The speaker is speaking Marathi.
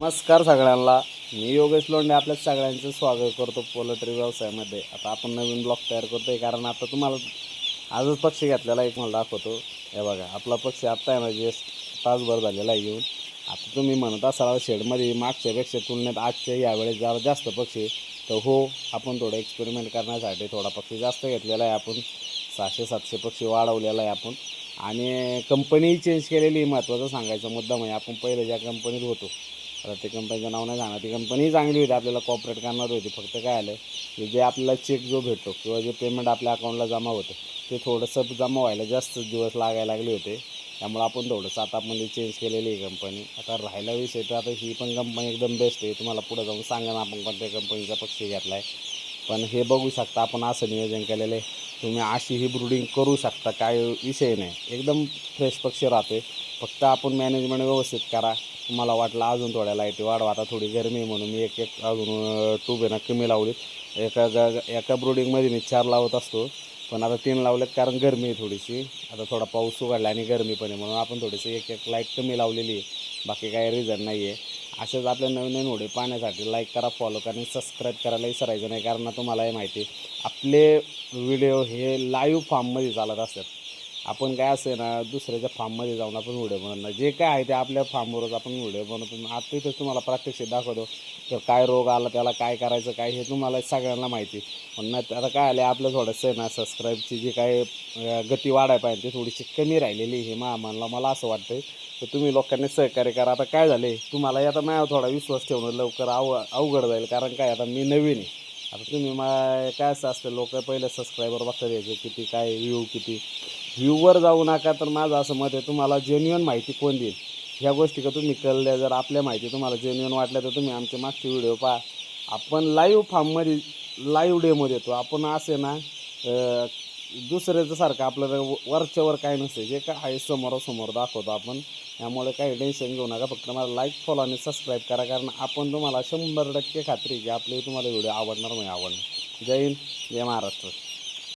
नमस्कार सगळ्यांना, मी योगेश लोंढे आपल्या सगळ्यांचं स्वागत करतो पोल्ट्री व्यवसायामध्ये. आता आपण नवीन ब्लॉग तयार करतो आहे, कारण आता तुम्हाला आजच पक्षी घेतलेला एक मला दाखवतो. हे बघा, आपला पक्षी आत्ता आहे म्हणजे तासभर झालेला आहे येऊन. आता तुम्ही म्हणत असाल शेडमध्ये मागच्यापेक्षा तुलनेत आजच्या यावेळेस जरा जास्त पक्षी, तर हो, आपण थोडं एक्सपेरिमेंट करण्यासाठी थोडा पक्षी जास्त घेतलेला आहे. आपण 600-700 पक्षी वाढवलेला आहे आपण, आणि कंपनीही चेंज केलेली. महत्त्वाचं सांगायचा मुद्दा म्हणजे आपण पहिले ज्या कंपनीत होतो, आता ते कंपनीचं नाव नाही सांगणार, ती कंपनीही चांगली होती, आपल्याला कॉपरेट करणार होती. फक्त काय आलं की जे आपल्याला चेक जो भेटतो किंवा जे पेमेंट आपल्या अकाउंटला जमा होतं ते थोडंसं जमा व्हायला जास्त दिवस लागायला लागले होते. त्यामुळे आपण थोडंसं आता आपण चेंज केलेली आहे कंपनी. आता राहिला विषय तर आता ही पण कंपनी एकदम बेस्ट आहे. तुम्हाला पुढे जाऊन सांगा ना आपण कोणत्या कंपनीचा पक्षी घेतला आहे. पण हे बघू शकता आपण असं नियोजन केलेलं आहे. तुम्ही अशी ही ब्रूडिंग करू शकता, काय विषय नाही, एकदम फ्रेश पक्षी राहते. फक्त आपण मॅनेजमेंट व्यवस्थित करा. तुम्हाला वाटलं अजून थोड्या लाईटी वाढवा, आता थोडी गरमी म्हणून मी एक अजून ट्यूब आहे ना कमी लावलीत. एका ब्रूडिंगमध्ये मी 4 लावत असतो, पण आता 3 लावलेत, कारण गरमी आहे थोडीशी. आता थोडा पाऊस उघडला आणि गरमी पण आहे, म्हणून आपण थोडीशी एक लाईट कमी लावलेली आहे. बाकी काही रिझन नाही आहे. असेच आपल्या नवीन नवीन व्हिडिओ पाहण्यासाठी लाईक करा, फॉलो करा आणि सबस्क्राईब करायला विसरायचं नाही. कारण तुम्हाला हे माहिती आहे, आपले व्हिडिओ हे लाईव्ह फार्ममध्ये चालत असतात. आपण काय असं ना दुसऱ्याच्या फार्ममध्ये जाऊन आपण व्हिडिओ बनवणार, जे काय आहे ते आपल्या फार्मवरच आपण व्हिडिओ बनवतो. आता इथंच तुम्हाला प्रात्यक्षिक दाखवतो, तर काय रोग आला त्याला काय करायचं, काय हे तुम्हाला सगळ्यांना माहिती. पण नाही, आता काय आलं आपलं थोडंसं आहे ना सबस्क्राईबची जी काय गती वाढायला पाहिजे ती थोडीशी कमी राहिलेली हे मला असं वाटतं. तर तुम्ही लोकांनी सहकार्य करा. आता काय झाले, तुम्हाला आता माझ्यावर थोडा विश्वास ठेवणं लवकर अवघड जाईल, कारण काय आता मी नवीन आहे. आता तुम्ही काय असतं लोक पहिले सबस्क्रायबर बघता द्यायचे, किती काय किती व्ह्यूवर जाऊ नका. तर माझं असं मत आहे, तुम्हाला जेन्युइन माहिती कोण देईल ह्या गोष्टी का तुम्ही कळल्या. जर आपल्या माहिती तुम्हाला जेन्युइन वाटल्या तर तुम्ही आमचे मागचे व्हिडिओ पहा. आपण लाईव्ह फार्ममध्ये लाईव्ह डेमो देतो. आपण असे ना दुसऱ्याचं सारखं आपलं वरच्यावर काय नसतं, जे काय आहे समोरासमोर दाखवतो आपण. त्यामुळे काही टेन्शन घेऊ नका. फक्त मला लाईक, फॉलो आणि सबस्क्राईब करा, कारण आपण तुम्हाला 100% खात्री की आपले तुम्हाला व्हिडिओ आवडणार म्हणजे आवडणार. जय हिंद, जय महाराष्ट्र.